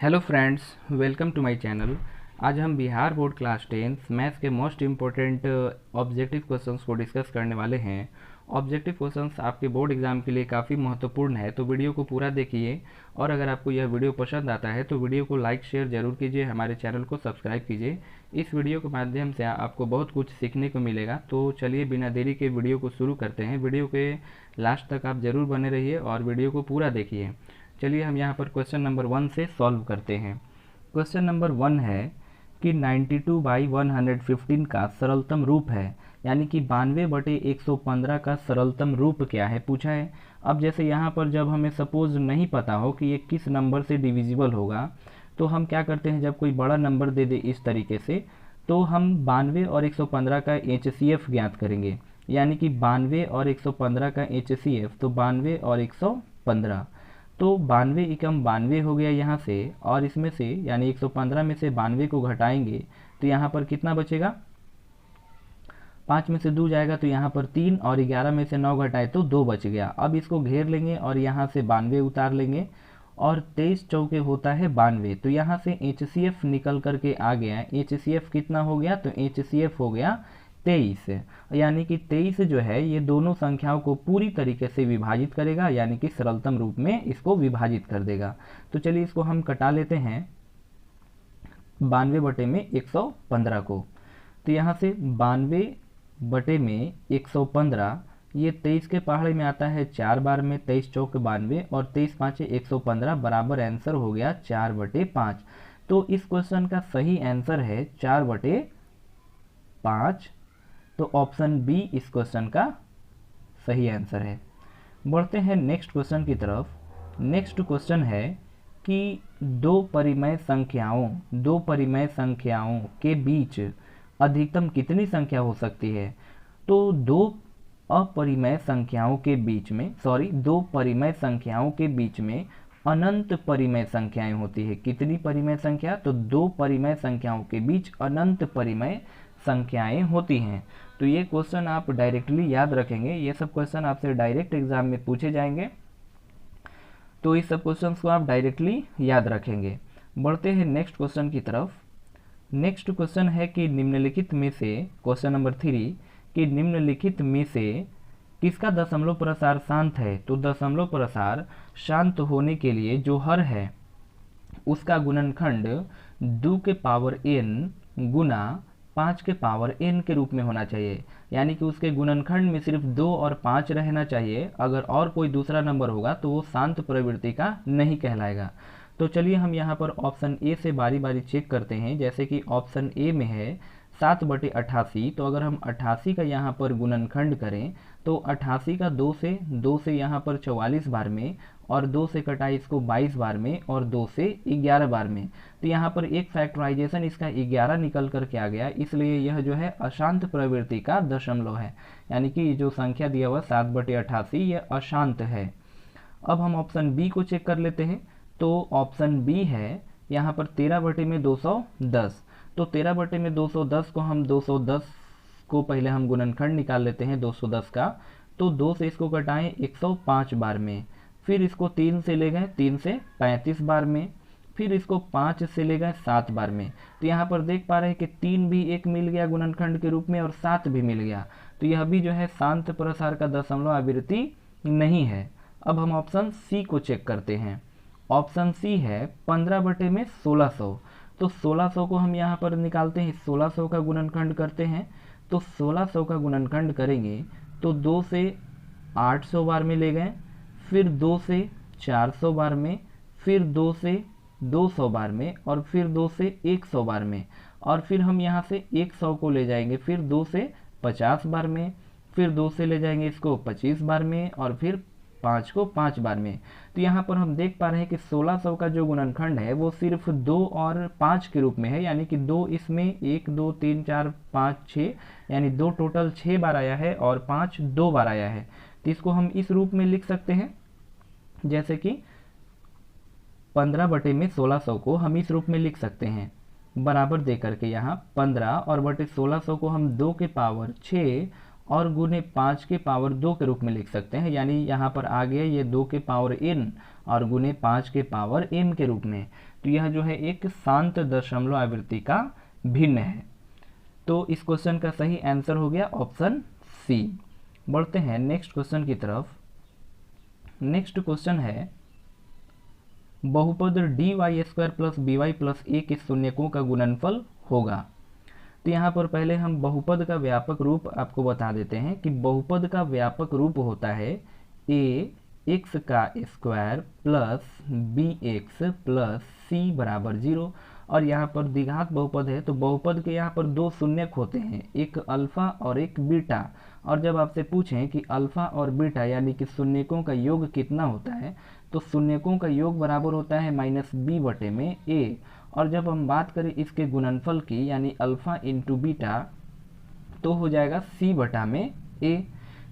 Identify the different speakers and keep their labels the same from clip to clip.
Speaker 1: Hello friends, welcome to my channel. आज हम Bihar board class 10 maths के मोस्ट इम्पोर्टेंट ऑब्जेक्टिव क्वेश्चंस को discuss करने वाले हैं। ऑब्जेक्टिव क्वेश्चंस आपके बोर्ड एग्जाम के लिए काफ़ी महत्वपूर्ण है, तो वीडियो को पूरा देखिए। और अगर आपको यह वीडियो पसंद आता है तो वीडियो को लाइक शेयर जरूर कीजिए, हमारे चैनल को सब्सक्राइब कीजिए। इस वीडियो के माध्यम से आपको बहुत कुछ सीखने को मिलेगा। तो चलिए बिना देरी के वीडियो को शुरू करते हैं। वीडियो के लास्ट तक आप ज़रूर बने रहिए और वीडियो को पूरा देखिए। चलिए हम यहाँ पर क्वेश्चन नंबर 1 से सॉल्व करते हैं। क्वेश्चन नंबर 1 है कि 92/115 का सरलतम रूप है, यानी कि 92/115 का सरलतम रूप क्या है पूछा है। अब जैसे यहाँ पर जब हमें सपोज नहीं पता हो कि ये किस नंबर से डिविजिबल होगा, तो हम क्या करते हैं, जब कोई बड़ा नंबर दे दे इस तरीके से, तो हम 92 और 115 का HCF ज्ञात करेंगे। यानी कि 92 और 115 का HCF, तो 92 और 115, तो 92 एकम 92 हो गया यहाँ से, और इसमें से यानी 115 में से 92 को घटाएंगे तो यहाँ पर कितना बचेगा, 5 में से 2 जाएगा तो यहाँ पर 3, और 11 में से 9 घटाए तो 2 बच गया। अब इसको घेर लेंगे और यहाँ से 92 उतार लेंगे, और 23 चौके होता है 92, तो यहाँ से HCF निकल करके आ गया। HCF कितना हो गया, तो HCF हो गया 23, यानी कि 23 जो है ये दोनों संख्याओं को पूरी तरीके से विभाजित करेगा, यानी कि सरलतम रूप में इसको विभाजित कर देगा। तो चलिए इसको हम कटा लेते हैं 92 बटे में 115 को। तो यहाँ से 92 बटे में 115, ये 23 के पहाड़े में आता है 4 बार में, 23 चौक 92 और 23 5 115, बराबर आंसर हो गया 4/5। तो इस क्वेश्चन का सही आंसर है 4/5। तो ऑप्शन बी इस क्वेश्चन का सही आंसर है। बढ़ते हैं नेक्स्ट क्वेश्चन की तरफ। नेक्स्ट क्वेश्चन है कि दो परिमेय संख्याओं के बीच अधिकतम कितनी संख्या हो सकती है। तो दो परिमेय संख्याओं के बीच में अनंत परिमेय संख्याएं होती है। कितनी परिमेय संख्या, तो दो परिमेय संख्याओं के बीच अनंत परिमेय संख्याएं होती हैं। तो ये क्वेश्चन आप डायरेक्टली याद रखेंगे, ये सब क्वेश्चन आपसे डायरेक्ट एग्जाम में पूछे जाएंगे, तो इस सब क्वेश्चन को आप डायरेक्टली याद रखेंगे। बढ़ते हैं नेक्स्ट क्वेश्चन की तरफ। नेक्स्ट क्वेश्चन है कि निम्नलिखित में से, क्वेश्चन नंबर 3, कि निम्नलिखित में से किसका दशमलव प्रसार शांत है। तो दशमलव प्रसार शांत होने के लिए जो हर है उसका गुणनखंड 2 के पावर n गुना 5 के पावर n के रूप में होना चाहिए। यानी कि उसके गुणनखंड में सिर्फ 2 और 5 रहना चाहिए। अगर और कोई दूसरा नंबर होगा तो वो शांत प्रवृत्ति का नहीं कहलाएगा। तो चलिए हम यहाँ पर ऑप्शन ए से बारी बारी चेक करते हैं। जैसे कि ऑप्शन ए में है 7/88, तो अगर हम 88 का यहाँ पर गुणनखंड करें तो 88 का 2 से यहाँ पर 44 बार में, और 2 से कटाई इसको 22 बार में, और 2 से 11 बार में। तो यहाँ पर एक फैक्टराइजेशन इसका 11 निकल करके आ गया, इसलिए यह जो है अशांत प्रवृत्ति का दशमलव है। यानी कि जो संख्या दिया हुआ 7/88 यह अशांत है। अब हम ऑप्शन बी को चेक कर लेते हैं। तो ऑप्शन बी है यहाँ पर 13/210। तो 13/210 को हम 210 को पहले हम गुणनखंड निकाल लेते हैं 210 का। तो 2 से इसको कटाएं 105 बार में, फिर इसको 3 से ले गए 3 से 35 बार में, फिर इसको 5 से ले गए 7 बार में। तो यहाँ पर देख पा रहे हैं कि 3 भी एक मिल गया गुणनखंड के रूप में, और 7 भी मिल गया। तो यह भी जो है शांत प्रसार का दशमलव आवृत्ति नहीं है। अब हम ऑप्शन सी को चेक करते हैं। ऑप्शन सी है 15/1600। तो 1600 को हम यहाँ पर निकालते हैं, 1600 का गुणनखंड करते हैं। तो 1600 का गुणनखंड करेंगे तो 2 से 800 बार में ले गए, फिर 2 से 400 बार में, फिर 2 से 200 बार में, और फिर 2 से 100 बार में, और फिर हम यहाँ से 100 को ले जाएंगे फिर 2 से 50 बार में, फिर 2 से ले जाएंगे इसको 25 बार में, और फिर 5 को 5 बार में। तो यहाँ पर हम देख पा रहे हैं कि 1600 का जो गुणनखंड है वो सिर्फ 2 और 5 के रूप में है। यानी कि 2 इसमें 1 2 3 4 5 6, यानी 2 टोटल 6 बार आया है, और 5 2 बार आया है। तो इसको हम इस रूप में लिख सकते हैं, जैसे कि 15/1600 को हम इस रूप में लिख सकते हैं, बराबर दे करके यहाँ 15 और बटे 1600 को हम 2 के पावर 6 और गुने 5 के पावर 2 के रूप में लिख सकते हैं, यानी यहाँ पर आ गया ये 2 के पावर n और गुने 5 के पावर m के रूप में। तो यह जो है एक शांत दशमलव आवृत्ति का भिन्न है। तो इस क्वेश्चन का सही आंसर हो गया ऑप्शन सी। बढ़ते हैं नेक्स्ट क्वेश्चन की तरफ। नेक्स्ट क्वेश्चन है बहुपद dy² plus by plus a के शून्यकों का गुणनफल होगा। तो यहाँ पर पहले हम बहुपद का व्यापक रूप आपको बता देते हैं कि बहुपद का व्यापक रूप होता है ax का square plus bx plus c बराबर 0। और यहाँ पर द्विघात बहुपद है तो बहुपद के यहाँ पर दो शून्यक होते हैं, एक अल्फा और एक बीटा। और जब आपसे पूछें कि अल्फा और बीटा यानी कि शून्यकों का योग कितना होता है, तो शून्यकों का योग बराबर होता है -b/a। और जब हम बात करें इसके गुणनफल की यानी अल्फा इंटू बीटा, तो हो जाएगा c/a।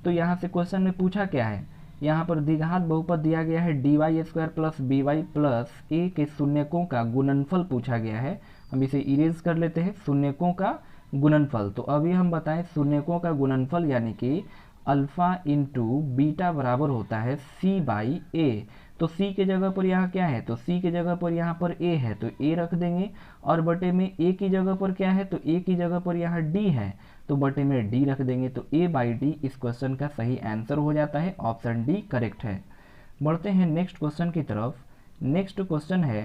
Speaker 1: तो यहाँ से क्वेश्चन में पूछा क्या है, यहाँ पर द्विघात बहुपद दिया गया है dy² plus by plus a के शून्यकों का गुणनफल पूछा गया है। हम इसे इरेज कर लेते हैं, शून्यकों का गुणनफल। तो अभी हम बताएं शून्यकों का गुणनफल यानी कि अल्फा इंटू बीटा बराबर होता है c/a। तो c के जगह पर यहाँ क्या है, तो c के जगह पर यहाँ पर a है तो a रख देंगे, और बटे में a की जगह पर क्या है, तो a की जगह पर यहाँ d है तो बटे में d रख देंगे। तो a/d इस क्वेश्चन का सही आंसर हो जाता है, ऑप्शन डी करेक्ट है। बढ़ते हैं नेक्स्ट क्वेश्चन की तरफ। नेक्स्ट क्वेश्चन है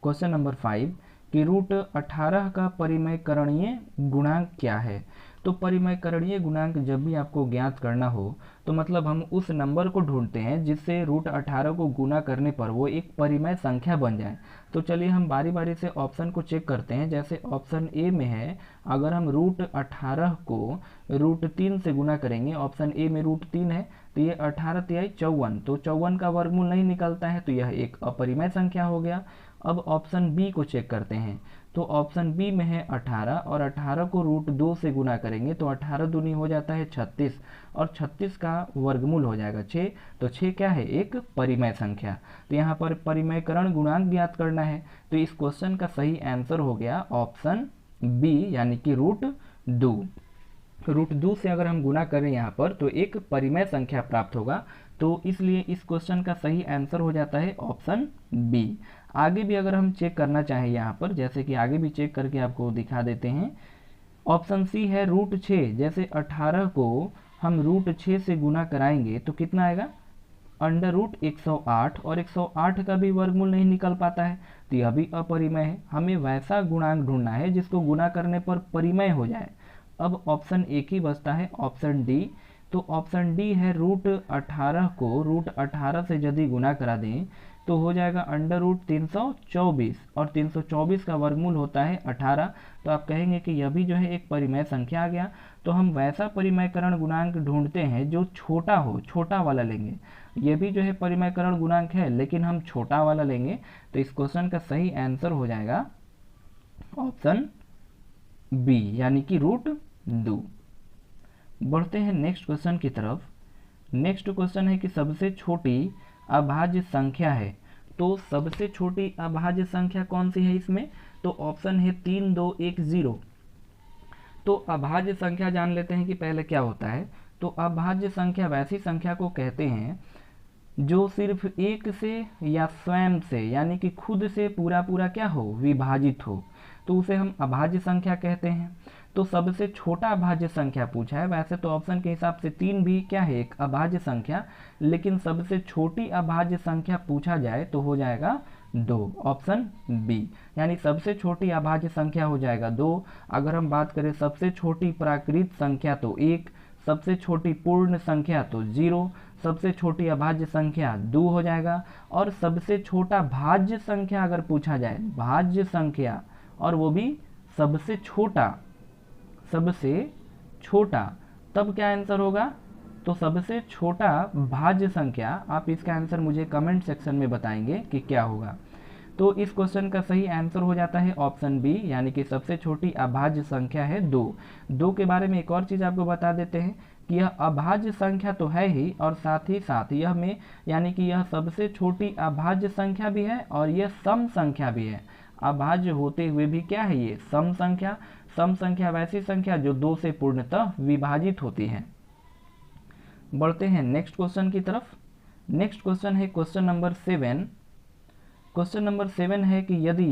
Speaker 1: क्वेश्चन नंबर 5 कि √18 का परिमेयकरणीय गुणांक क्या है। तो परिमेयकरणीय गुणांक जब भी आपको ज्ञात करना हो तो मतलब हम उस नंबर को ढूंढते हैं जिससे √18 को गुना करने पर वो एक परिमेय संख्या बन जाए। तो चलिए हम बारी बारी से ऑप्शन को चेक करते हैं। जैसे ऑप्शन ए में है, अगर हम √18 को √3 से गुना करेंगे, ऑप्शन ए में √3 है तो ये 18 तिहाई 54, तो 54 का वर्गमूल नहीं निकलता है तो यह एक अपरिमेय संख्या हो गया। अब ऑप्शन बी को चेक करते हैं, तो ऑप्शन बी में है 18 और 18 को √2 से गुना करेंगे तो 18 दूनी हो जाता है 36 और 36 का वर्गमूल हो जाएगा 6, तो 6 क्या है, एक परिमेय संख्या। तो यहाँ पर परिमेयकरण गुणांक ज्ञात करना है, तो इस क्वेश्चन का सही आंसर हो गया ऑप्शन बी यानी कि √2। √2 से अगर हम गुना करें यहाँ पर तो एक परिमेय संख्या प्राप्त होगा, तो इसलिए इस क्वेश्चन का सही आंसर हो जाता है ऑप्शन बी। आगे भी अगर हम चेक करना चाहें यहाँ पर, जैसे कि आगे भी चेक करके आपको दिखा देते हैं। ऑप्शन सी है √6, जैसे 18 को हम √6 से गुना कराएंगे तो कितना आएगा, √108, और 108 का भी वर्गमूल नहीं निकल पाता है तो यह भी अपरिमेय है। हमें वैसा गुणांक ढूंढना है जिसको गुना करने पर परिमेय हो जाए। अब ऑप्शन एक ही बचता है, ऑप्शन डी। तो ऑप्शन डी है √18 को √18 से यदि गुना करा दें तो हो जाएगा √324, और 324 का वर्गमूल होता है 18। तो आप कहेंगे कि यह भी जो है एक परिमेय संख्या आ गया। तो हम वैसा परिमेयकरण गुणांक ढूंढते हैं जो छोटा हो, छोटा वाला लेंगे। ये भी जो है परिमेयकरण गुणांक है लेकिन हम छोटा वाला लेंगे। तो इस क्वेश्चन का सही आंसर हो जाएगा ऑप्शन बी यानी कि √2। बढ़ते हैं नेक्स्ट क्वेश्चन की तरफ। नेक्स्ट क्वेश्चन है कि सबसे छोटी अभाज्य संख्या है। तो सबसे छोटी अभाज्य संख्या कौन सी है इसमें, तो ऑप्शन है 3, 2, 1, 0। तो अभाज्य संख्या जान लेते हैं कि पहले क्या होता है। तो अभाज्य संख्या वैसी संख्या को कहते हैं जो सिर्फ एक से या स्वयं से यानी कि खुद से पूरा पूरा क्या हो, विभाजित हो, तो उसे हम अभाज्य संख्या कहते हैं। तो सबसे छोटा अभाज्य संख्या पूछा है। वैसे तो ऑप्शन के हिसाब से 3 भी क्या है, एक अभाज्य संख्या, लेकिन सबसे छोटी अभाज्य संख्या पूछा जाए तो हो जाएगा 2, ऑप्शन बी। यानी सबसे छोटी अभाज्य संख्या हो जाएगा 2। अगर हम बात करें सबसे छोटी प्राकृत संख्या तो 1, सबसे छोटी पूर्ण संख्या तो 0, सबसे छोटी अभाज्य संख्या 2 हो जाएगा। और सबसे छोटा भाज्य संख्या अगर पूछा जाए, भाज्य संख्या, और वो भी सबसे छोटा, सबसे छोटा, तब क्या आंसर होगा, तो सबसे छोटा भाज्य संख्या। आप इसका आंसर मुझे कमेंट सेक्शन में बताएंगे कि क्या होगा। तो इस क्वेश्चन का सही आंसर हो जाता है ऑप्शन बी यानी कि सबसे छोटी अभाज्य संख्या है 2। 2 के बारे में एक और चीज़ आपको बता देते हैं कि यह अभाज्य संख्या तो है ही, और साथ ही साथ यह में यानी कि यह सबसे छोटी अभाज्य संख्या भी है और यह सम संख्या भी है। अभाज्य होते हुए भी क्या है, ये सम संख्या। सम संख्या वैसी संख्या जो 2 से पूर्णतः विभाजित होती है। बढ़ते हैं नेक्स्ट क्वेश्चन की तरफ। नेक्स्ट क्वेश्चन है क्वेश्चन नंबर 7। क्वेश्चन नंबर 7 है कि यदि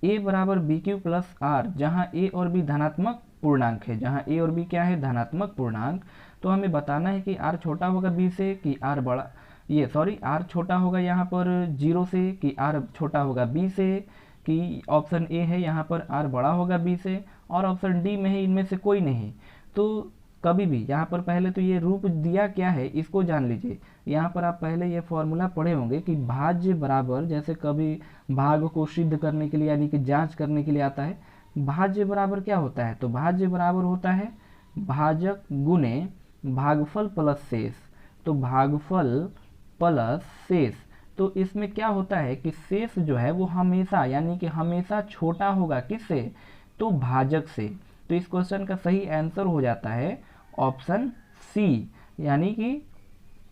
Speaker 1: a बराबर बी क्यू प्लस आर, जहाँ a और b धनात्मक पूर्णांक है, जहाँ a और b क्या है, धनात्मक पूर्णांक, तो हमें बताना है कि r छोटा होगा b से कि r बड़ा, r छोटा होगा यहाँ पर 0 से कि r छोटा होगा b से, कि ऑप्शन ए है यहाँ पर r बड़ा होगा b से, और ऑप्शन डी में है इनमें से कोई नहीं। तो कभी भी यहाँ पर पहले तो ये रूप दिया क्या है इसको जान लीजिए। यहाँ पर आप पहले ये फॉर्मूला पढ़े होंगे कि भाज्य बराबर, जैसे कभी भाग को सिद्ध करने के लिए यानी कि जांच करने के लिए आता है, भाज्य बराबर क्या होता है, तो भाज्य बराबर होता है भाजक गुने भागफल प्लस शेष। तो भागफल प्लस शेष, तो इसमें क्या होता है कि शेष जो है वो हमेशा यानी कि हमेशा छोटा होगा किससे, तो भाजक से। तो इस क्वेश्चन का सही आंसर हो जाता है ऑप्शन सी, यानी कि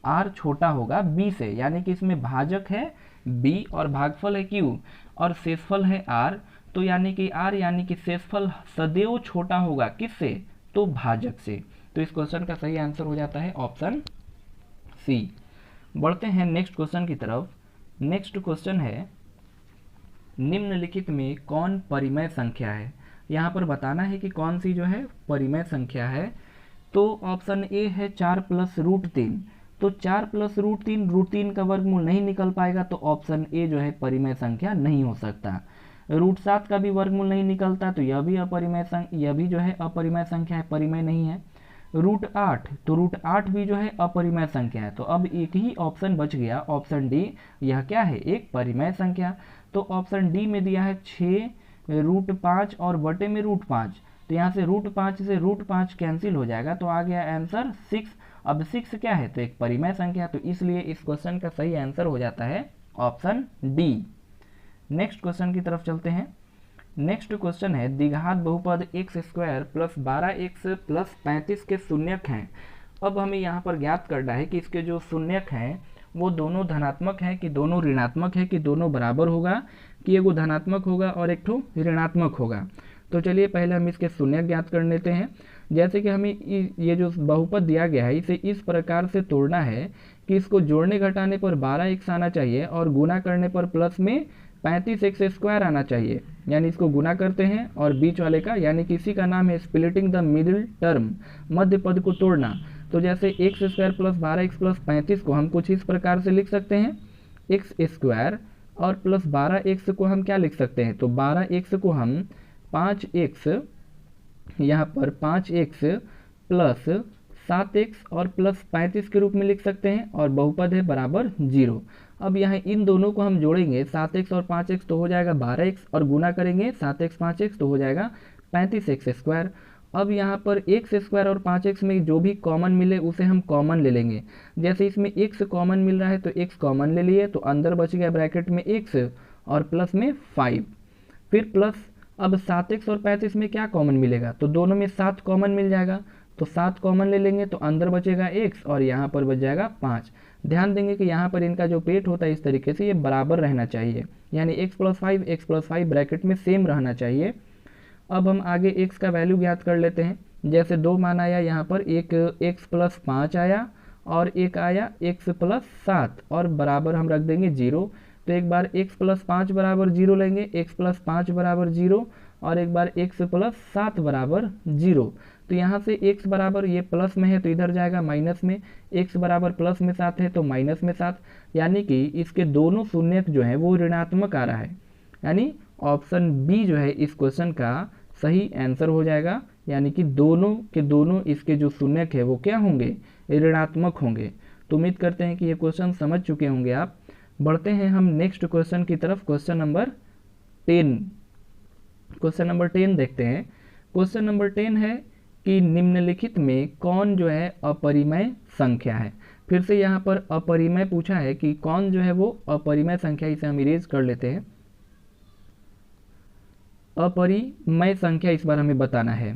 Speaker 1: r छोटा होगा b से, यानी कि इसमें भाजक है b और भागफल है q और शेषफल है r। तो यानी कि r यानी कि शेषफल सदैव छोटा होगा किससे, तो भाजक से। तो इस क्वेश्चन का सही आंसर हो जाता है ऑप्शन सी। बढ़ते हैं नेक्स्ट क्वेश्चन की तरफ। नेक्स्ट क्वेश्चन है निम्नलिखित में कौन परिमेय संख्या है। यहाँ पर बताना है कि कौन सी जो है परिमेय संख्या है। तो ऑप्शन ए है 4 प्लस रूट 3। तो 4 प्लस रूट 3 का वर्गमूल नहीं निकल पाएगा, तो ऑप्शन ए जो है परिमेय संख्या नहीं हो सकता। रूट 7 का भी वर्गमूल नहीं निकलता, तो यह भी यह भी जो है अपरिमेय संख्या है, परिमेय नहीं है। रूट 8, तो रूट 8 भी जो है अपरिमेय संख्या है। तो अब एक ही ऑप्शन बच गया, ऑप्शन डी, यह क्या है, एक परिमेय संख्या। तो ऑप्शन डी में दिया है 6 रूट 5 और बटे में रूट 5, तो यहाँ से रूट 5 से रूट 5 कैंसिल हो जाएगा, तो आ गया आंसर 6। अब 6 क्या है, तो एक परिमेय संख्या, तो इसलिए इस क्वेश्चन का सही आंसर हो जाता है ऑप्शन डी। नेक्स्ट क्वेश्चन की तरफ चलते हैं। नेक्स्ट क्वेश्चन है द्विघात बहुपद x² प्लस 12x प्लस 35 के शून्यक हैं। अब हमें यहाँ पर ज्ञात करना है कि इसके जो शून्यक हैं वो दोनों धनात्मक है कि दोनों ऋणात्मक है कि दोनों बराबर होगा कि एगो धनात्मक होगा और एक ठो ऋणात्मक होगा। तो चलिए पहले हम इसके शून्यक ज्ञात कर लेते हैं। जैसे कि हमें ये जो बहुपद दिया गया है इसे इस प्रकार से तोड़ना है कि इसको जोड़ने घटाने पर 12x आना चाहिए और गुना करने पर प्लस में 35x² आना चाहिए। यानी इसको गुना करते हैं और बीच वाले का, यानी कि इसी का नाम है स्प्लिटिंग द मिडिल टर्म, मध्य पद को तोड़ना। तो जैसे x² प्लस 12x प्लस 35 को हम कुछ इस प्रकार से लिख सकते हैं, x² और प्लस 12x को हम क्या लिख सकते हैं, तो 12x को हम 5x, यहाँ पर 5x प्लस 7x और प्लस 35 के रूप में लिख सकते हैं और बहुपद है बराबर 0। अब यहाँ इन दोनों को हम जोड़ेंगे, 7x और 5x तो हो जाएगा 12x और गुना करेंगे 7x 5x तो हो जाएगा 35x²। अब यहाँ पर x² और 5x में जो भी कॉमन मिले उसे हम कॉमन ले लेंगे। जैसे इसमें x कॉमन मिल रहा है तो x कॉमन ले लिए, तो अंदर बच गया ब्रैकेट में x और प्लस में 5, फिर प्लस अब 7x और 35 में क्या कॉमन मिलेगा, तो दोनों में 7 कॉमन मिल जाएगा, तो 7 कॉमन ले लेंगे तो अंदर बचेगा x और यहाँ पर बच जाएगा 5। ध्यान देंगे कि यहाँ पर इनका जो पेट होता है इस तरीके से ये बराबर रहना चाहिए, यानी x + 5 ब्रैकेट में सेम रहना चाहिए। अब हम आगे x का वैल्यू ज्ञात कर लेते हैं। जैसे 2 मान आया, यहाँ पर एक x + 5 आया और एक आया x + 7 और बराबर हम रख देंगे 0। तो एक बार x + 5 बराबर 0 लेंगे, x + 5 बराबर 0 और एक बार x + 7 बराबर 0। तो यहाँ से x बराबर ये प्लस में है तो इधर जाएगा माइनस में, x बराबर प्लस में 7 है तो माइनस में 7, यानी कि इसके दोनों शून्यक जो है वो ऋणात्मक आ रहा है। यानी ऑप्शन बी जो है इस क्वेश्चन का सही आंसर हो जाएगा, यानी कि दोनों के दोनों इसके जो शून्यक है वो क्या होंगे, ऋणात्मक होंगे। तो उम्मीद करते हैं कि ये क्वेश्चन समझ चुके होंगे आप। बढ़ते हैं हम नेक्स्ट क्वेश्चन की तरफ, क्वेश्चन नंबर 10। क्वेश्चन नंबर 10 देखते हैं। क्वेश्चन नंबर 10 है कि निम्नलिखित में कौन जो है अपरिमेय संख्या है। फिर से यहाँ पर अपरिमेय पूछा है कि कौन जो है वो अपरिमेय संख्या, इसे हम इरेज कर लेते हैं। अपरिमेय संख्या इस बार हमें बताना है।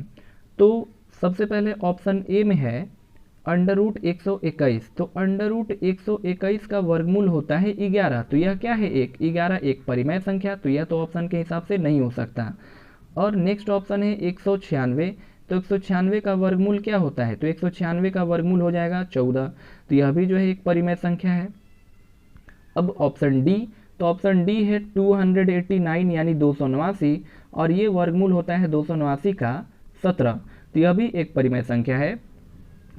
Speaker 1: तो सबसे पहले ऑप्शन ए में है √121। तो √121 का वर्गमूल होता है 11, तो यह क्या है, 11 एक परिमेय संख्या, तो यह तो ऑप्शन के हिसाब से नहीं हो सकता। और नेक्स्ट ऑप्शन है 196, तो 196 का वर्गमूल क्या होता है, तो 196 का वर्गमूल हो जाएगा 14, तो यह भी जो है एक परिमेय संख्या है। अब ऑप्शन डी, तो ऑप्शन डी है 289 यानी 289, और ये वर्गमूल होता है 289 का 17, तो यह भी एक परिमेय संख्या है।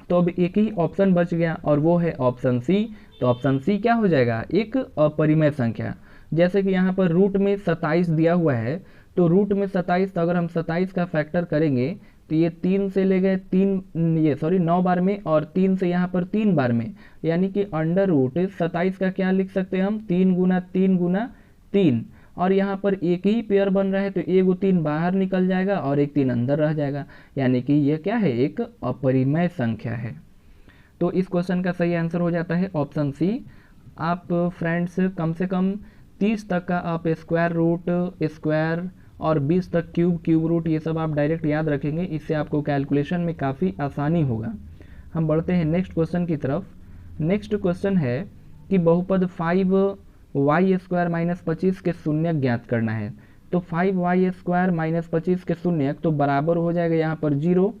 Speaker 1: तो अब एक ही ऑप्शन बच गया और वो है ऑप्शन सी, तो ऑप्शन सी क्या हो जाएगा, एक अपरिमेय संख्या। जैसे कि यहाँ पर रूट में 27 दिया हुआ है, तो रूट में 27, तो अगर हम 27 का फैक्टर करेंगे तो ये 3 से ले गए 9 बार में, और 3 से यहाँ पर 3 बार में, यानी कि अंडर रूट 27 का क्या लिख सकते हैं हम, 3 गुना 3 गुना 3, और यहाँ पर एक ही पेयर बन रहा है तो एगो 3 बाहर निकल जाएगा और एक 3 अंदर रह जाएगा, यानी कि यह क्या है, एक अपरिमेय संख्या है। तो इस क्वेश्चन का सही आंसर हो जाता है ऑप्शन सी। आप फ्रेंड्स कम से कम 30 तक का आप स्क्वायर रूट, स्क्वायर और 20 तक क्यूब रूट, ये सब आप डायरेक्ट याद रखेंगे, इससे आपको कैलकुलेशन में काफ़ी आसानी होगा। हम बढ़ते हैं नेक्स्ट क्वेश्चन की तरफ। नेक्स्ट क्वेश्चन है कि बहुपद 5y² माइनस 25 के शून्यक ज्ञात करना है। तो 5y² माइनस 25 के शून्यक तो बराबर हो जाएगा यहाँ पर 0,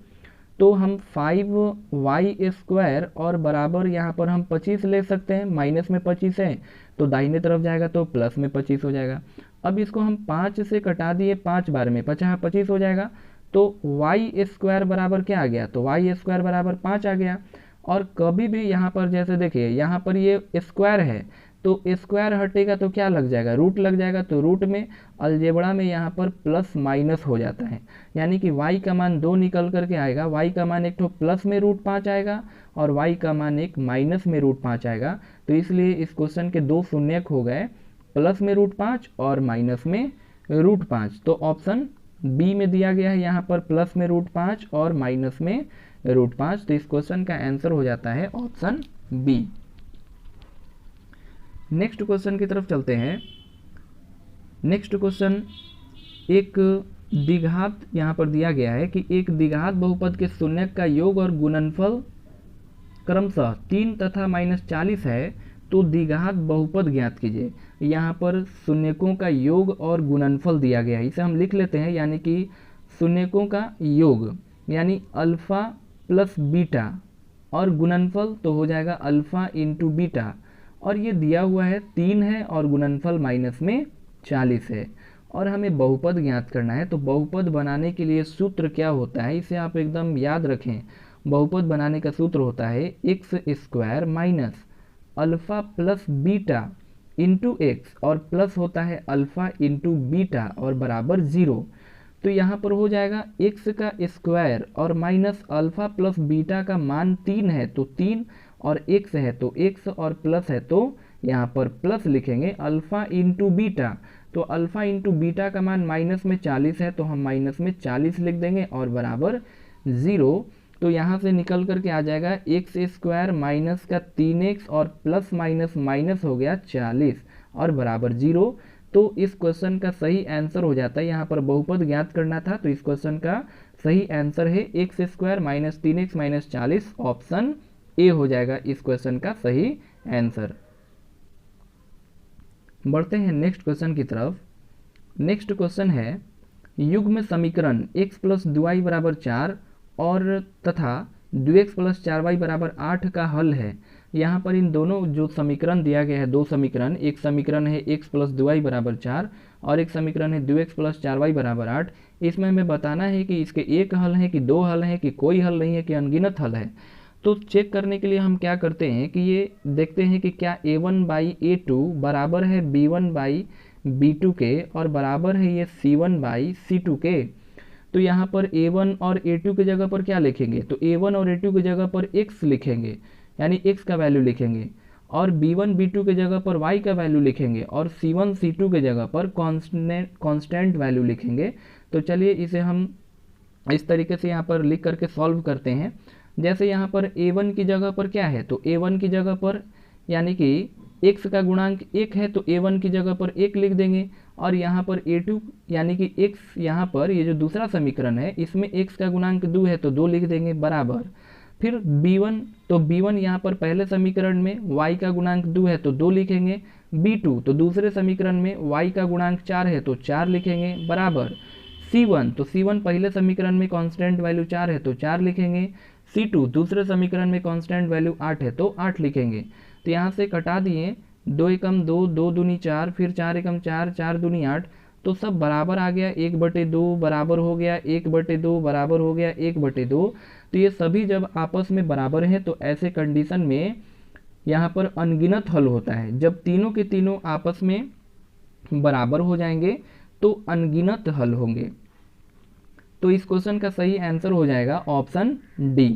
Speaker 1: तो हम 5y² और बराबर यहाँ पर हम 25 ले सकते हैं, माइनस में 25 है तो दाहिने तरफ जाएगा तो प्लस में 25 हो जाएगा। अब इसको हम 5 से कटा दिए 5 बार में, 25 हो जाएगा, तो y² बराबर क्या आ गया, तो y² बराबर 5 आ गया। और कभी भी यहाँ पर जैसे देखिए यहाँ पर ये स्क्वायर है, तो स्क्वायर हटेगा तो क्या लग जाएगा, रूट लग जाएगा, तो रूट में अलजेब्रा में यहाँ पर प्लस माइनस हो जाता है, यानी कि y का मान 2 निकल करके आएगा, y का मान एक तो प्लस में √5 आएगा और y का मान एक माइनस में √5 आएगा। तो इसलिए इस क्वेश्चन के 2 शून्यक हो गए, प्लस में √5 और माइनस में √5। तो ऑप्शन बी में दिया गया है यहाँ पर प्लस में √5 और माइनस में √5, तो इस क्वेश्चन का आंसर हो जाता है ऑप्शन बी। नेक्स्ट क्वेश्चन की तरफ चलते हैं। नेक्स्ट क्वेश्चन, एक द्विघात यहाँ पर दिया गया है कि एक द्विघात बहुपद के शून्यक का योग और गुणनफल क्रमशः 3 तथा -40 है, तो द्विघात बहुपद ज्ञात कीजिए। यहाँ पर शून्यकों का योग और गुणनफल दिया गया है, इसे हम लिख लेते हैं, यानी कि शून्यकों का योग यानी अल्फा प्लस बीटा और गुणनफल तो हो जाएगा अल्फा इंटू बीटा, और ये दिया हुआ है 3 है और गुणनफल माइनस में 40 है, और हमें बहुपद ज्ञात करना है। तो बहुपद बनाने के लिए सूत्र क्या होता है, इसे आप एकदम याद रखें। बहुपद बनाने का सूत्र होता है x² minus alpha plus beta into x, और प्लस होता है अल्फ़ा इंटू बीटा और बराबर 0। तो यहाँ पर हो जाएगा x का स्क्वायर और माइनस अल्फ़ा प्लस बीटा का मान 3 है तो 3, और x है तो x, और प्लस है तो यहाँ पर प्लस लिखेंगे अल्फ़ा इंटू बीटा, तो अल्फ़ा इंटू बीटा का मान माइनस में 40 है तो हम माइनस में 40 लिख देंगे और बराबर 0। तो यहाँ से निकल करके आ जाएगा x² माइनस का 3x और प्लस माइनस माइनस हो गया 40 और बराबर 0। तो इस क्वेश्चन का सही आंसर हो जाता है, यहाँ पर बहुपद ज्ञात करना था, तो इस क्वेश्चन का सही आंसर है x² minus 3x minus 40, option A हो जाएगा इस क्वेश्चन का सही आंसर। बढ़ते हैं नेक्स्ट क्वेश्चन की तरफ। नेक्स्ट क्वेश्चन है युग्म समीकरण x प्लस 2y बराबर 4 और तथा 2x प्लस 4y बराबर 8 का हल है। यहाँ पर इन दोनों जो समीकरण दिया गया है, दो समीकरण, एक समीकरण है x प्लस 2y बराबर 4 और एक समीकरण है 2x प्लस 4y बराबर 8। इसमें हमें बताना है कि इसके एक हल है कि दो हल है कि कोई हल नहीं है कि अनगिनत हल है। तो चेक करने के लिए हम क्या करते हैं कि ये देखते हैं कि क्या a1/a2 बराबर है b1/b2 के और बराबर है ये c1/c2 के। तो यहाँ पर a1 और a2 की जगह पर क्या लिखेंगे, तो a1 और a2 की जगह पर x लिखेंगे, यानी x का वैल्यू लिखेंगे, और b1 b2 की जगह पर y का वैल्यू लिखेंगे, और c1 c2 की जगह पर कांस्टेंट वैल्यू लिखेंगे। तो चलिए इसे हम इस तरीके से यहाँ पर लिख करके सॉल्व करते हैं। जैसे यहाँ पर a1 की जगह पर क्या है, तो a1 की जगह पर यानी कि x का गुणांक 1 है तो a1 की जगह पर 1 लिख देंगे, और यहाँ पर a2 यानी कि x, यहाँ पर ये जो दूसरा समीकरण है इसमें x का गुणांक 2 है तो 2 लिख देंगे बराबर। फिर b1, तो b1 यहाँ पर पहले समीकरण में y का गुणांक 2 है तो 2 लिखेंगे, b2 तो दूसरे समीकरण में y का गुणांक 4 है तो 4 लिखेंगे बराबर। C1, तो C1 पहले समीकरण में कांस्टेंट वैल्यू 4 है तो 4 लिखेंगे। C2 दूसरे समीकरण में कांस्टेंट वैल्यू 8 है तो 8 लिखेंगे। तो यहाँ से कटा दिए, 2 एकम 2, 2 दूनी 4, फिर 4 एकम 4, 4 दूनी 8, तो सब बराबर आ गया, 1/2 बराबर हो गया, 1/2 बराबर हो गया, 1/2। तो ये सभी जब आपस में बराबर हैं तो ऐसे कंडीशन में यहाँ पर अनगिनत हल होता है। जब तीनों के तीनों आपस में बराबर हो जाएंगे तो अनगिनत हल होंगे। तो इस क्वेश्चन का सही आंसर हो जाएगा ऑप्शन डी।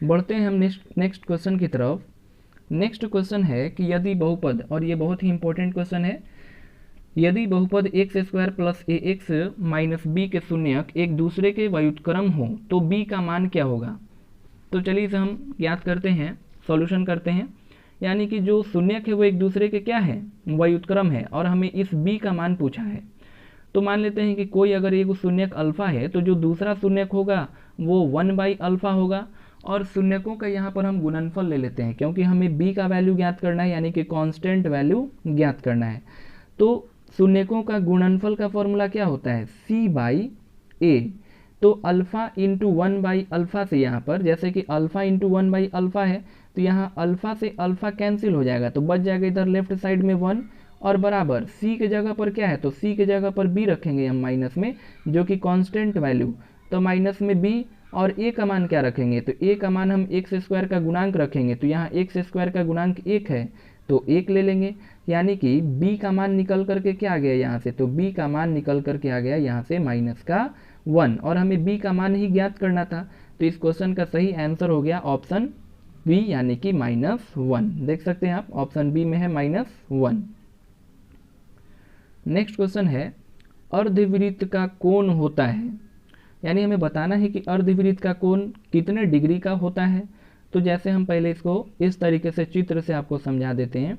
Speaker 1: बढ़ते हैं हम नेक्स्ट क्वेश्चन की तरफ। नेक्स्ट क्वेश्चन है कि यदि बहुपद, और ये बहुत ही इंपॉर्टेंट क्वेश्चन है, यदि बहुपद x² plus ax minus b के शून्यक एक दूसरे के व्युत्क्रम हो तो b का मान क्या होगा। तो चलिए इसे हम ज्ञात करते हैं, सॉल्यूशन करते हैं। यानी कि जो शून्यक है वो एक दूसरे के क्या है, व्युत्क्रम है, और हमें इस b का मान पूछा है। तो मान लेते हैं कि कोई अगर एक शून्यक अल्फा है तो जो दूसरा शून्यक होगा वो 1/अल्फा होगा, और शून्यकों का यहाँ पर हम गुणनफल ले लेते हैं क्योंकि हमें b का वैल्यू ज्ञात करना है, यानी कि कांस्टेंट वैल्यू ज्ञात करना है। तो शून्यकों का गुणनफल का फॉर्मूला क्या होता है, c/a। तो अल्फा इंटू 1/अल्फा से यहाँ पर, जैसे कि अल्फा इंटू 1/अल्फा है तो यहाँ अल्फा से अल्फा कैंसिल हो जाएगा, तो बच जाएगा इधर लेफ्ट साइड में 1, और बराबर c के जगह पर क्या है, तो c के जगह पर b रखेंगे हम माइनस में, जो कि कांस्टेंट वैल्यू, तो माइनस में b, और a का मान क्या रखेंगे, तो a का मान हम x² का गुणांक रखेंगे। तो यहाँ x² का गुणांक 1 है तो 1 ले लेंगे, यानी कि b का मान निकल करके क्या आ गया यहाँ से, तो b का मान निकल करके आ गया यहाँ से -1, और हमें b का मान ही ज्ञात करना था। तो इस क्वेश्चन का सही आंसर हो गया ऑप्शन बी, यानी कि -1। देख सकते हैं आप, ऑप्शन बी में है -1। नेक्स्ट क्वेश्चन है, अर्धवृत्त का कोण होता है, यानी हमें बताना है कि अर्धवृत्त का कोण कितने डिग्री का होता है। तो जैसे हम पहले इसको इस तरीके से चित्र से आपको समझा देते हैं।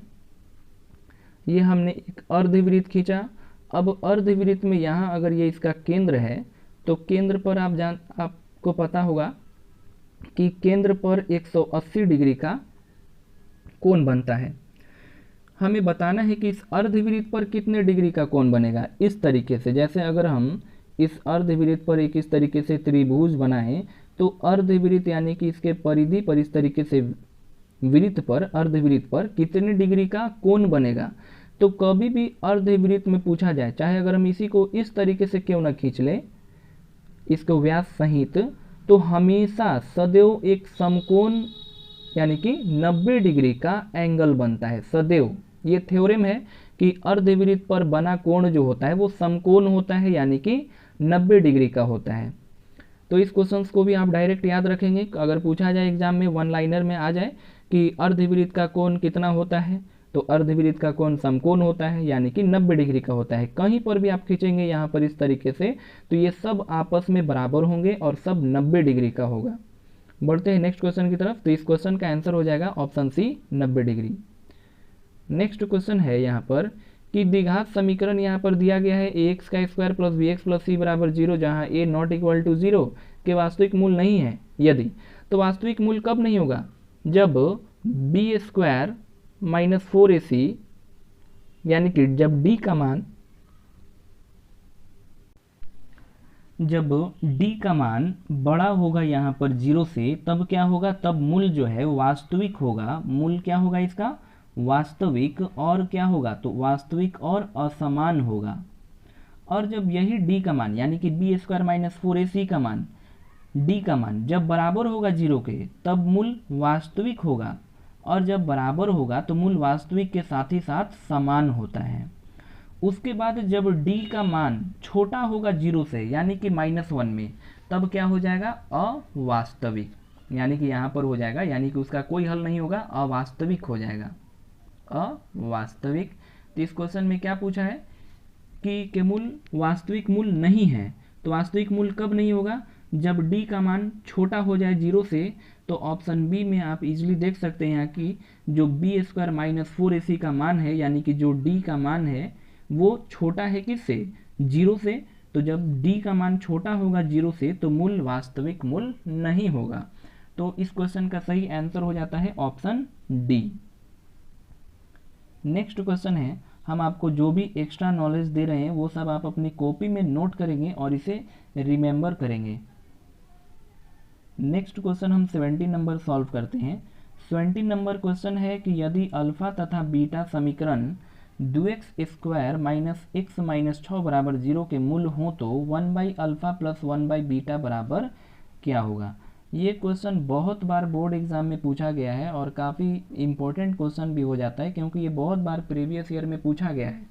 Speaker 1: ये हमने एक अर्धवृत्त खींचा। अब अर्धवृत्त में यहाँ अगर ये इसका केंद्र है तो केंद्र पर आपको पता होगा कि केंद्र पर 180 डिग्री का कोण बनता है। हमें बताना है कि इस अर्धवृत्त पर कितने डिग्री का कोण बनेगा। इस तरीके से, जैसे अगर हम इस अर्धवृत्त पर एक इस तरीके से त्रिभुज बनाएं तो अर्धवृत्त यानी कि इसके परिधि पर इस तरीके से वृत्त पर, अर्धवृत्त पर कितने डिग्री का कोण बनेगा। तो कभी भी अर्धवृत्त में पूछा जाए, चाहे अगर हम इसी को इस तरीके से क्यों ना खींच लें, इसको व्यास सहित, तो हमेशा सदैव एक समकोण यानी कि 90 डिग्री का एंगल बनता है सदैव। ये थ्योरम है कि अर्धवृत्त पर बना कोण जो होता है वो समकोण होता है, यानी कि 90 डिग्री का होता है। तो इस क्वेश्चन को भी आप डायरेक्ट याद रखेंगे, अगर पूछा जाए एग्जाम में, वन लाइनर में आ जाए कि अर्धवृत्त का कोण कितना होता है, तो अर्धवृत्त का कोण समकोण होता है, यानी कि 90 डिग्री का होता है। कहीं पर भी आप खींचेंगे यहाँ पर इस तरीके से तो ये सब आपस में बराबर होंगे और सब 90 डिग्री का होगा। बढ़ते हैं नेक्स्ट क्वेश्चन की तरफ। तो इस क्वेश्चन का आंसर हो जाएगा option C, 90 degree. Next question है यहाँ पर कि द्विघात समीकरण यहाँ पर दिया गया है ax² plus bx plus c बराबर 0, जहाँ a नॉट इक्वल टू 0 के वास्तविक मूल नहीं है। यदि, तो वास्तविक मूल कब नहीं होगा, जब b² माइनस 4ac, यानी कि जब d का मान बड़ा होगा यहाँ पर 0 से, तब क्या होगा, तब मूल जो है वास्तविक होगा। मूल क्या होगा इसका, वास्तविक, और क्या होगा, तो वास्तविक और असमान होगा। और जब यही d का मान यानी कि b² माइनस 4ac का मान, d का मान जब बराबर होगा 0 के, तब मूल वास्तविक होगा, और जब बराबर होगा तो मूल वास्तविक के साथ ही साथ समान होता है। उसके बाद जब d का मान छोटा होगा 0 से, यानी कि -1 में, तब क्या हो जाएगा, अवास्तविक, यानी कि यहाँ पर हो जाएगा, यानी कि उसका कोई हल नहीं होगा, अवास्तविक हो जाएगा, अवास्तविक। तो इस क्वेश्चन में क्या पूछा है कि मूल वास्तविक मूल नहीं है। तो वास्तविक मूल कब नहीं होगा, जब d का मान छोटा हो जाए 0 से। तो ऑप्शन बी में आप इजीली देख सकते हैं कि जो b² माइनस 4ac का मान है, यानी कि जो d का मान है वो छोटा है किससे, 0 से। तो जब d का मान छोटा होगा 0 से तो मूल वास्तविक मूल नहीं होगा। तो इस क्वेश्चन का सही आंसर हो जाता है ऑप्शन डी। नेक्स्ट क्वेश्चन है, हम आपको जो भी एक्स्ट्रा नॉलेज दे रहे हैं वो सब आप अपनी कॉपी में नोट करेंगे और इसे रिमेंबर करेंगे। नेक्स्ट क्वेश्चन हम 17 नंबर सॉल्व करते हैं। 17 नंबर क्वेश्चन है कि यदि अल्फा तथा बीटा समीकरण 2x² माइनस x माइनस 6 बराबर 0 के मूल हो तो 1/अल्फा प्लस 1/बीटा बराबर क्या होगा। ये क्वेश्चन बहुत बार बोर्ड एग्जाम में पूछा गया है और काफ़ी इम्पोर्टेंट क्वेश्चन भी हो जाता है, क्योंकि ये बहुत बार प्रीवियस ईयर में पूछा गया है।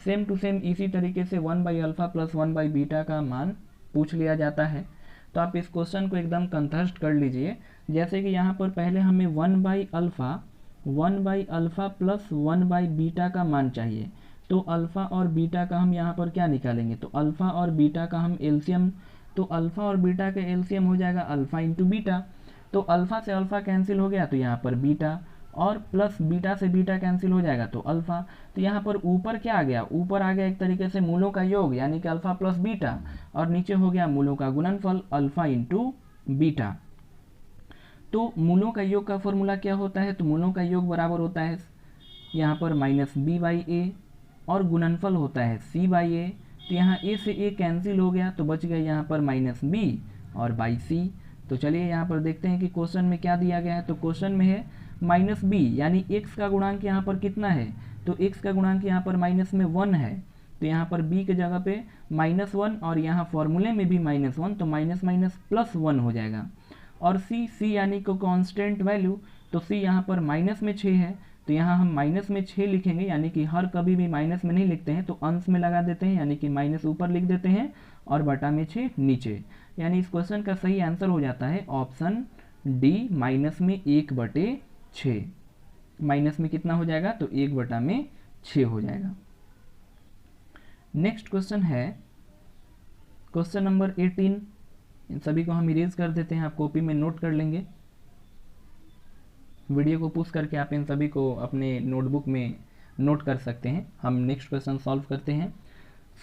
Speaker 1: सेम टू सेम इसी तरीके से 1/अल्फा प्लस 1/बीटा का मान पूछ लिया जाता है। तो आप इस क्वेश्चन को एकदम कंठस्थ कर लीजिए। जैसे कि यहाँ पर पहले हमें 1/अल्फा प्लस 1/बीटा का मान चाहिए। तो अल्फ़ा और बीटा का हम यहाँ पर क्या निकालेंगे, तो अल्फ़ा और बीटा का हम एलसीएम, तो अल्फ़ा और बीटा का एलसीएम हो जाएगा अल्फ़ा इंटू बीटा। तो अल्फ़ा से अल्फ़ा कैंसिल हो गया तो यहाँ पर बीटा, और प्लस बीटा से बीटा कैंसिल हो जाएगा तो अल्फ़ा। तो यहाँ पर ऊपर क्या आ गया, ऊपर आ गया एक तरीके से मूलों का योग यानी कि अल्फ़ा प्लस बीटा, और नीचे हो गया मूलों का गुणनफल अल्फ़ा इंटू बीटा। तो मूलों का योग का फॉर्मूला क्या होता है, तो मूलों का योग बराबर होता है यहाँ पर -b/a और गुणनफल होता है c/a। तो यहाँ a से a कैंसिल हो गया तो बच गया यहाँ पर -b और c। तो चलिए यहाँ पर देखते हैं कि क्वेश्चन में क्या दिया गया है। तो क्वेश्चन में है -b यानी x का गुणांक यहाँ पर कितना है, तो x का गुणांक यहाँ पर माइनस में 1 है। तो यहाँ पर b के जगह पे -1 और यहाँ फॉर्मूले में भी -1, तो माइनस माइनस प्लस 1 हो जाएगा। और c यानी को कांस्टेंट वैल्यू, तो c यहाँ पर माइनस में 6 है, तो यहाँ हम माइनस में 6 लिखेंगे, यानी कि हर कभी भी माइनस में नहीं लिखते हैं तो अंश में लगा देते हैं, यानी कि माइनस ऊपर लिख देते हैं और बटा में 6 नीचे। यानी इस क्वेश्चन का सही आंसर हो जाता है ऑप्शन डी, माइनस में 1/6। माइनस में कितना हो जाएगा, तो 1/6 हो जाएगा। नेक्स्ट क्वेश्चन है क्वेश्चन नंबर 18। इन सभी को हम इरेज कर देते हैं, आप कॉपी में नोट कर लेंगे। वीडियो को पुश करके आप इन सभी को अपने नोटबुक में नोट कर सकते हैं। हम नेक्स्ट क्वेश्चन सॉल्व करते हैं।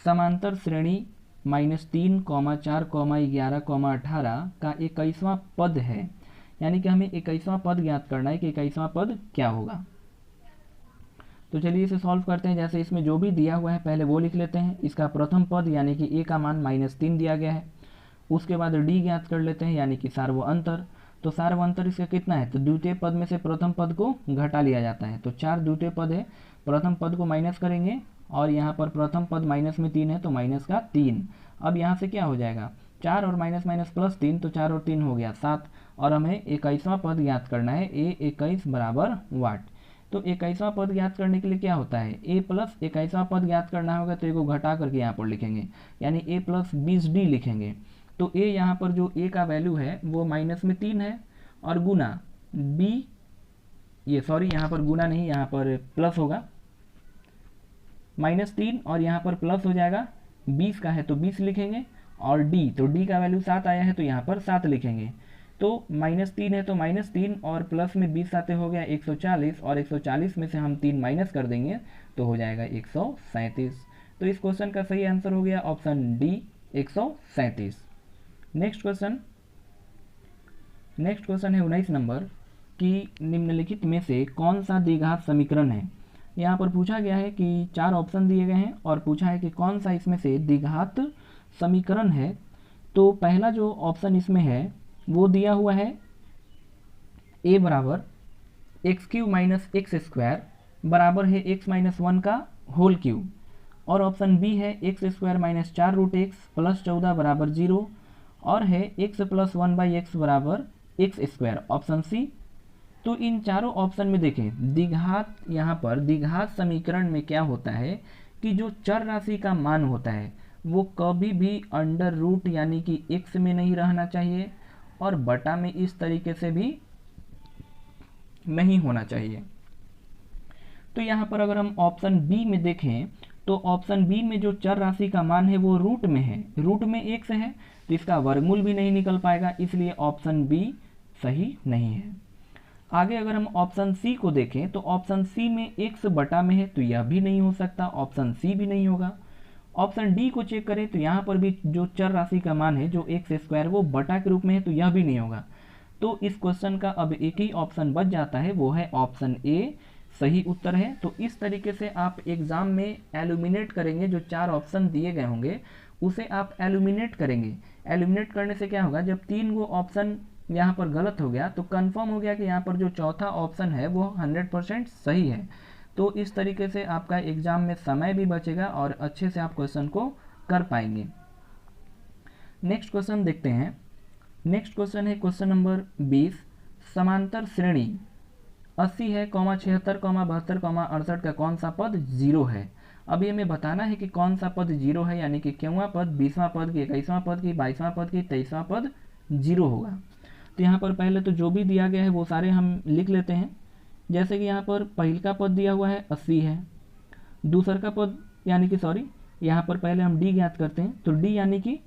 Speaker 1: समांतर श्रेणी -3, 4, 11, 18 का 21वां पद है, यानी कि हमें 21वां पद ज्ञात करना है कि 21वां पद क्या होगा। तो चलिए इसे सॉल्व करते हैं। जैसे इसमें जो भी दिया हुआ है पहले वो लिख लेते हैं। इसका प्रथम पद यानी कि a का मान -3 दिया गया है। उसके बाद d ज्ञात कर लेते हैं यानी कि सार्वअंतर। तो सार्वअंतर इसका कितना है, तो द्वितीय पद में से प्रथम पद को घटा लिया जाता है। तो 4 द्वितीय पद है, प्रथम पद को माइनस करेंगे और यहाँ पर प्रथम पद माइनस में 3 है तो माइनस का 3। अब यहाँ से क्या हो जाएगा, 4 और माइनस माइनस प्लस 3, तो 4 और 3 हो गया 7। और हमें 21वां पद ज्ञात करना है, a21 बराबर वाट। तो 21वां पद ज्ञात करने के लिए क्या होता है, a प्लस 21वां पद ज्ञात करना होगा तो को घटा करके यहाँ पर लिखेंगे, यानी a प्लस 20d लिखेंगे। तो a यहाँ पर जो a का वैल्यू है वो माइनस में 3 है और गुना b, ये सॉरी यहाँ पर गुना नहीं, यहाँ पर प्लस होगा, -3 और यहाँ पर प्लस हो जाएगा, 20 का है तो 20 लिखेंगे, और d, तो d का वैल्यू 7 आया है तो यहाँ पर 7 लिखेंगे। तो -3 है तो -3 और प्लस में 20 आते हो गया 140, और 140 में से हम 3 माइनस कर देंगे तो हो जाएगा 137। तो इस क्वेश्चन का सही आंसर हो गया ऑप्शन डी, 137। नेक्स्ट क्वेश्चन है 19 नंबर कि निम्नलिखित में से कौन सा द्विघात समीकरण है। यहाँ पर पूछा गया है कि 4 ऑप्शन दिए गए हैं और पूछा है कि कौन सा इसमें से द्विघात समीकरण है। तो पहला जो ऑप्शन इसमें है वो दिया हुआ है a बराबर x³ माइनस x² बराबर है x माइनस 1 का होल क्यूब, और ऑप्शन बी है x² माइनस 4√x प्लस 14 बराबर 0, और है x प्लस 1/x बराबर x², ऑप्शन सी। तो इन चारों ऑप्शन में देखें द्विघात, यहाँ पर द्विघात समीकरण में क्या होता है कि जो चर राशि का मान होता है वो कभी भी अंडर रूट यानी कि x में नहीं रहना चाहिए और बटा में इस तरीके से भी नहीं होना चाहिए। तो यहाँ पर अगर हम ऑप्शन बी में देखें तो ऑप्शन बी में जो चर राशि का मान है वो रूट में है, रूट में x है तो इसका वर्गमूल भी नहीं निकल पाएगा, इसलिए ऑप्शन बी सही नहीं है। आगे अगर हम ऑप्शन सी को देखें तो ऑप्शन सी में x बटा में है तो यह भी नहीं हो सकता, ऑप्शन सी भी नहीं होगा। ऑप्शन डी को चेक करें तो यहाँ पर भी जो चर राशि का मान है जो x² वो बटा के रूप में है तो यह भी नहीं होगा। तो इस क्वेश्चन का अब एक ही ऑप्शन बच जाता है, वो है ऑप्शन ए सही उत्तर है। तो इस तरीके से आप एग्जाम में एलिमिनेट करेंगे, जो 4 ऑप्शन दिए गए होंगे उसे आप एलिमिनेट करेंगे। एलिमिनेट करने से क्या होगा, जब 3 गो ऑप्शन यहाँ पर गलत हो गया तो कंफर्म हो गया कि यहाँ पर जो चौथा ऑप्शन है वो 100% सही है। तो इस तरीके से आपका एग्जाम में समय भी बचेगा और अच्छे से आप क्वेश्चन को कर पाएंगे। नेक्स्ट क्वेश्चन देखते हैं। नेक्स्ट क्वेश्चन है क्वेश्चन नंबर 20। समांतर श्रेणी 80 है, 76, 72, 68 का कौन सा पद 0 है। अभी हमें बताना है कि कौन सा पद 0 है, यानी कि क्योंवा पद, 20वां पद की, 21वां पद की, 22वां पद की, 23वां पद 0 होगा। तो यहाँ पर पहले तो जो भी दिया गया है वो सारे हम लिख लेते हैं। जैसे कि यहाँ पर पहल का पद दिया हुआ है 80 है, दूसर का पद यानी कि यहाँ पर पहले हम डी ज्ञात करते हैं। तो डी यानी कि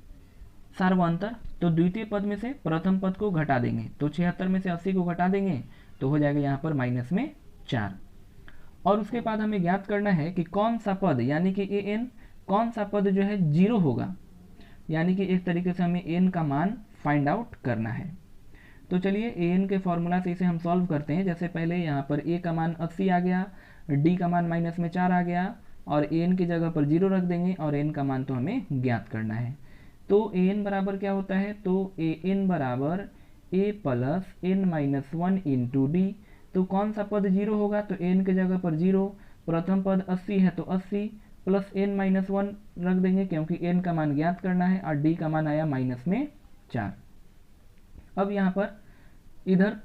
Speaker 1: सार्वअंतर, तो द्वितीय पद में से प्रथम पद को घटा देंगे, तो 76 में से 80 को घटा देंगे तो हो जाएगा यहाँ पर माइनस में 4। और उसके बाद हमें ज्ञात करना है कि कौन सा पद यानी कि ए एन, कौन सा पद जो है 0 होगा, यानी कि एक तरीके से हमें एन का मान फाइंड आउट करना है। तो चलिए ए एन के फॉर्मूला से इसे हम सॉल्व करते हैं। जैसे पहले यहाँ पर ए का मान 80 आ गया, डी का मान माइनस में 4 आ गया, और ए एन की जगह पर 0 रख देंगे, और एन का मान तो हमें ज्ञात करना है। तो ए एन बराबर क्या होता है, तो ए एन बराबर a plus n minus 1 into d. तो कौन सा पद 0 होगा, तो एन की जगह पर 0, प्रथम पद 80 है तो 80 प्लस एन माइनस 1 रख देंगे क्योंकि एन का मान ज्ञात करना है, और डी का मान आया माइनस में 4। अब यहाँ पर इधर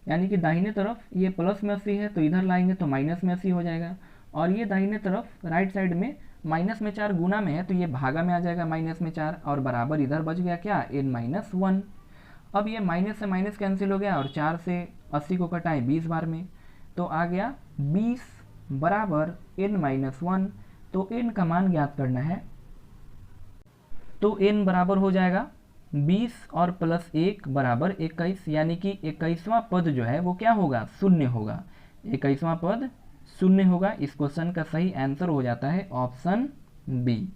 Speaker 1: यानी कि दाहिने तरफ ये प्लस में 80 है तो इधर लाएंगे तो माइनस में 80 हो जाएगा, और ये दाहिने तरफ राइट साइड में माइनस में 4 गुना में है तो ये भागा में आ जाएगा माइनस में 4, और बराबर इधर बच गया क्या, एन माइनस 1। अब ये माइनस से माइनस कैंसिल हो गया, और 4 से 80 को कटाएं 20 बार में, तो आ गया 20 बराबर एन माइनस 1। तो एन का मान ज्ञात करना है, तो एन बराबर हो जाएगा 20 और प्लस 1 बराबर 21, यानी कि 21वां पद जो है वो क्या होगा, शून्य होगा। 21वां पद शून्य होगा। इस क्वेश्चन का सही आंसर हो जाता है ऑप्शन बी।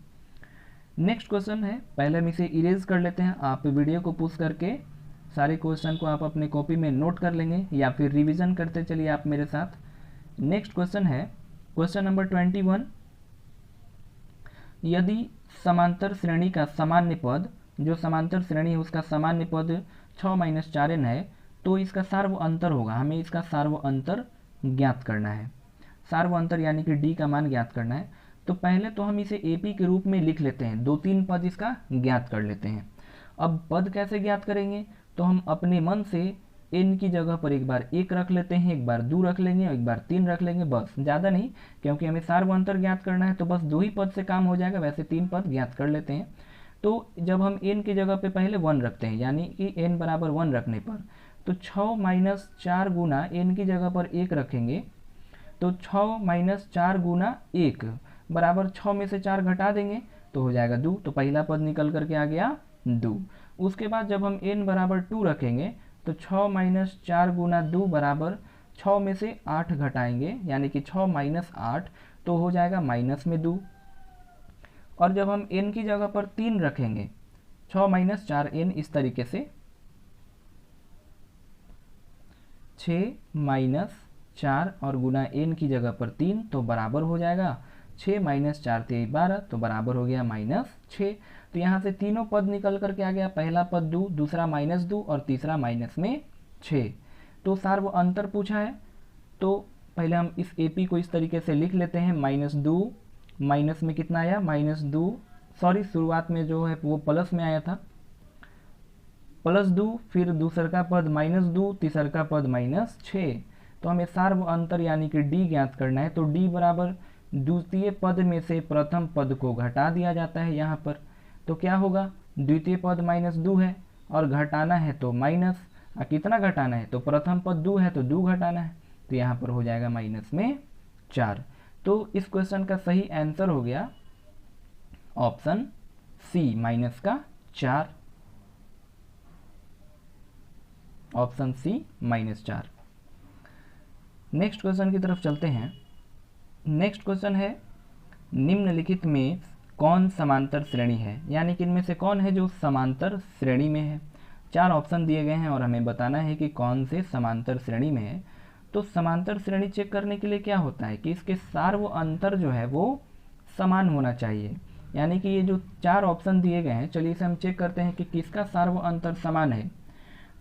Speaker 1: नेक्स्ट क्वेश्चन है, पहले हम इसे इरेज कर लेते हैं। आप वीडियो को पुश करके सारे क्वेश्चन को आप अपने कॉपी में नोट कर लेंगे या फिर रिवीजन करते चलिए आप मेरे साथ। नेक्स्ट क्वेश्चन है क्वेश्चन नंबर 21। यदि समांतर श्रेणी का सामान्य पद, जो समांतर श्रेणी है उसका सामान्य पद 6 माइनस 4n है, तो इसका सार्व अंतर होगा। हमें इसका सार्व अंतर ज्ञात करना है। सार्व अंतर यानी कि डी का मान ज्ञात करना है। तो पहले तो हम इसे एपी के रूप में लिख लेते हैं, 2-3 पद इसका ज्ञात कर लेते हैं। अब पद कैसे ज्ञात करेंगे, तो हम अपने मन से n की जगह पर एक बार 1 रख लेते हैं, एक बार 2 रख लेंगे, एक बार 3 रख लेंगे, बस ज़्यादा नहीं, क्योंकि हमें सार्व अंतर ज्ञात करना है तो बस 2 ही पद से काम हो जाएगा। वैसे 3 पद ज्ञात कर लेते हैं। तो जब हम n की जगह पे पहले 1 रखते हैं, यानी कि n बराबर 1 रखने पर तो 6 माइनस 4 गुना n की जगह पर 1 रखेंगे, तो 6 माइनस 4 गुना 1 बराबर 6 में से 4 घटा देंगे तो हो जाएगा 2। तो पहला पद निकल करके आ गया 2। उसके बाद जब हम n बराबर 2 रखेंगे तो 6 माइनस 4 गुना 2 बराबर 6 में से 8 घटाएंगे, यानी कि 6 माइनस 8 तो हो जाएगा माइनस में 2। और जब हम n की जगह पर 3 रखेंगे, 6 माइनस 4n, इस तरीके से 6 माइनस 4 और गुना n की जगह पर 3 तो बराबर हो जाएगा 6 माइनस 4 3 12 तो बराबर हो गया -6। तो यहाँ से तीनों पद निकल करके आ गया, पहला पद 2, दूसरा -2 और तीसरा माइनस में 6। तो सार्व अंतर पूछा है, तो पहले हम इस AP को इस तरीके से लिख लेते हैं, -2 माइनस में कितना आया, -2, सॉरी शुरुआत में जो है वो प्लस में आया था, +2, फिर दूसर का पद -2, तीसर का पद -6। तो हमें सार्व अंतर यानी कि D ज्ञात करना है। तो D बराबर द्वितीय पद में से प्रथम पद को घटा दिया जाता है यहाँ पर, तो क्या होगा, द्वितीय पद -2 है और घटाना है तो माइनस, कितना घटाना है, तो प्रथम पद 2 है तो 2 घटाना है, तो यहाँ पर हो जाएगा -4। तो इस क्वेश्चन का सही आंसर हो गया option C -4, option C -4। Next question की तरफ चलते हैं। नेक्स्ट क्वेश्चन है, निम्नलिखित में कौन समांतर श्रेणी है, यानी कि इनमें से कौन है जो समांतर श्रेणी में है। 4 ऑप्शन दिए गए हैं और हमें बताना है कि कौन से समांतर श्रेणी में है। तो समांतर श्रेणी चेक करने के लिए क्या होता है कि इसके सार्व अंतर जो है वो समान होना चाहिए। यानी कि ये जो 4 ऑप्शन दिए गए हैं, चलिए इसे हम चेक करते हैं कि किसका सार्व अंतर समान है।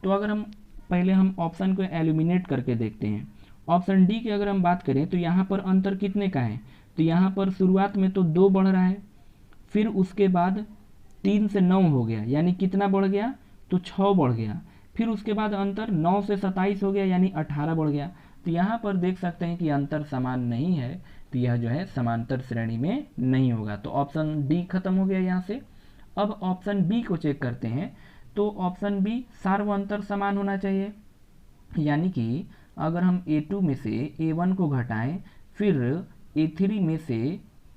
Speaker 1: तो अगर हम पहले हम ऑप्शन को एलिमिनेट करके देखते हैं। ऑप्शन डी की अगर हम बात करें तो यहाँ पर अंतर कितने का है, तो यहाँ पर शुरुआत में तो 2 बढ़ रहा है, फिर उसके बाद 3 से 9 हो गया, यानी कितना बढ़ गया, तो 6 बढ़ गया। फिर उसके बाद अंतर 9 से 27 हो गया, यानी 18 बढ़ गया। तो यहाँ पर देख सकते हैं कि अंतर समान नहीं है, तो यह जो है समांतर श्रेणी में नहीं होगा। तो ऑप्शन डी खत्म हो गया यहाँ से। अब ऑप्शन बी को चेक करते हैं। तो ऑप्शन बी सार्व अंतर समान होना चाहिए, यानी कि अगर हम A2 में से A1 को घटाएं, फिर A3 में से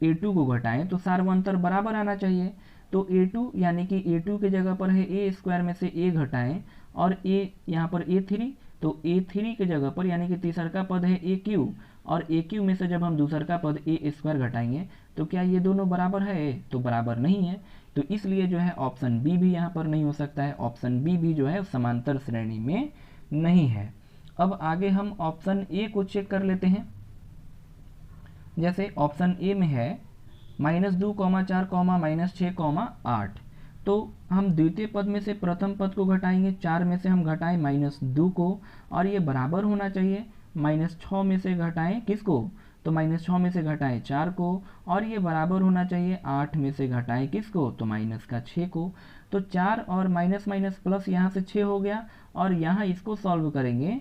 Speaker 1: A2 को घटाएं, तो सार्व अंतर बराबर आना चाहिए। तो A2 यानी कि A2 की जगह पर है A स्क्वायर में से A घटाएं, और A यहाँ पर A3, तो A3 की जगह पर यानी कि तीसरा का पद है AQ, और AQ में से जब हम दूसरा का पद A स्क्वायर घटाएंगे तो क्या ये दोनों बराबर है, तो बराबर नहीं है। तो इसलिए जो है ऑप्शन बी भी यहाँ पर नहीं हो सकता है, ऑप्शन बी भी जो है समांतर श्रेणी में नहीं है। अब आगे हम ऑप्शन ए को चेक कर लेते हैं। जैसे ऑप्शन ए में है -2, 4, -6, 8। तो हम द्वितीय पद में से प्रथम पद को घटाएंगे, 4 में से हम घटाएं -2 को, और ये बराबर होना चाहिए -6 में से घटाएं किसको, तो -6 में से घटाएं 4 को, और ये बराबर होना चाहिए 8 में से घटाएं किसको, तो -6 को। तो 4 और माइनस माइनस प्लस यहाँ से 6 हो गया, और यहाँ इसको सॉल्व करेंगे।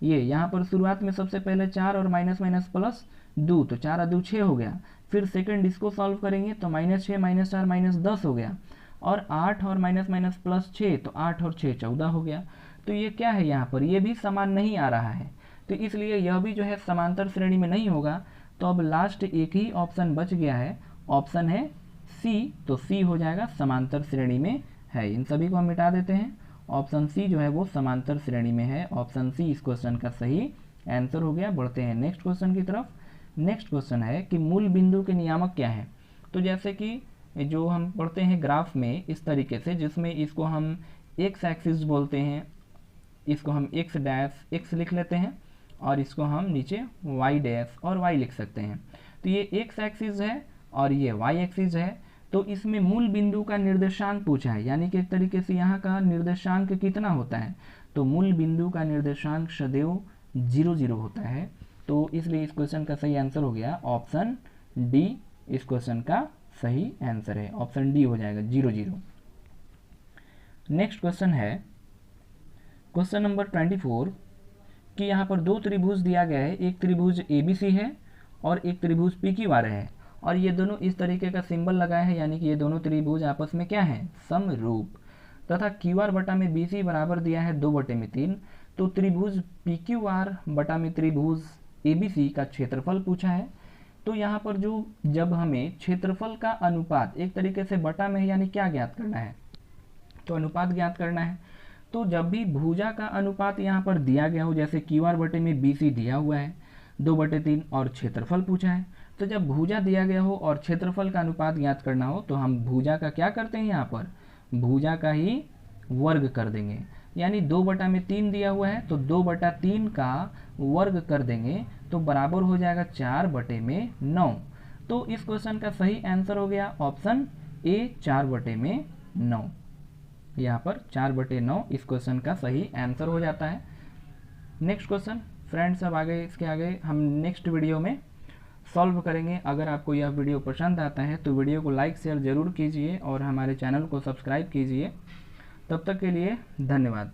Speaker 1: ये यहाँ पर शुरुआत में सबसे पहले 4 और माइनस माइनस प्लस 2, तो 4 और 2 6 हो गया। फिर सेकंड इसको सॉल्व करेंगे तो -6 - 4 -10 हो गया, और 8 और माइनस माइनस प्लस 6, तो 8 और 6 14 हो गया। तो ये क्या है, यहाँ पर ये भी समान नहीं आ रहा है, तो इसलिए यह भी जो है समांतर श्रेणी में नहीं होगा। तो अब लास्ट एक ही ऑप्शन बच गया है, ऑप्शन है सी। तो सी हो जाएगा समांतर श्रेणी में है। इन सभी को हम मिटा देते हैं। ऑप्शन सी जो है वो समांतर श्रेणी में है। ऑप्शन सी इस क्वेश्चन का सही आंसर हो गया। बढ़ते हैं नेक्स्ट क्वेश्चन की तरफ। नेक्स्ट क्वेश्चन है कि मूल बिंदु के नियामक क्या है। तो जैसे कि जो हम पढ़ते हैं ग्राफ में इस तरीके से, जिसमें इसको हम एक्स एक्सिस बोलते हैं, इसको हम एक्स डैश एक्स लिख लेते हैं, और इसको हम नीचे वाई डैश और वाई लिख सकते हैं। तो ये एक्स एक्सिस है और ये वाई एक्सिस है। तो इसमें मूल बिंदु का निर्देशांक पूछा है, यानी कि एक तरीके से यहाँ का निर्देशांक कितना होता है, तो मूल बिंदु का निर्देशांक सदैव 0 0 होता है। तो इसलिए इस क्वेश्चन का सही आंसर हो गया ऑप्शन डी। इस क्वेश्चन का सही आंसर है ऑप्शन डी हो जाएगा 0 0। नेक्स्ट क्वेश्चन है क्वेश्चन नंबर 24 कि यहाँ पर 2 त्रिभुज दिया गया है। एक त्रिभुज ABC है और एक त्रिभुज PQR है, और ये दोनों इस तरीके का सिंबल लगाया है, यानी कि ये दोनों त्रिभुज आपस में क्या है, समरूप। तथा QR बटा में BC बराबर दिया है 2/3। तो त्रिभुज PQR बटा में त्रिभुज ABC का क्षेत्रफल पूछा है। तो यहाँ पर जो जब हमें क्षेत्रफल का अनुपात एक तरीके से बटा में है, यानी क्या ज्ञात करना है, तो अनुपात ज्ञात करना है। तो जब भी भुजा का अनुपात यहाँ पर दिया गया हो, जैसे QR बटे में BC दिया हुआ है 2/3 और क्षेत्रफल पूछा है, तो जब भुजा दिया गया हो और क्षेत्रफल का अनुपात ज्ञात करना हो तो हम भुजा का क्या करते हैं, यहाँ पर भुजा का ही वर्ग कर देंगे। यानी 2/3 दिया हुआ है तो 2/3 का वर्ग कर देंगे, तो बराबर हो जाएगा 4/9। तो इस क्वेश्चन का सही आंसर हो गया ऑप्शन ए 4/9। यहाँ पर 4/9 इस क्वेश्चन का सही आंसर हो जाता है। नेक्स्ट क्वेश्चन फ्रेंड्स, अब आगे इसके आगे हम नेक्स्ट वीडियो में सॉल्व करेंगे। अगर आपको यह वीडियो पसंद आता है तो वीडियो को लाइक शेयर ज़रूर कीजिए और हमारे चैनल को सब्सक्राइब कीजिए। तब तक के लिए धन्यवाद।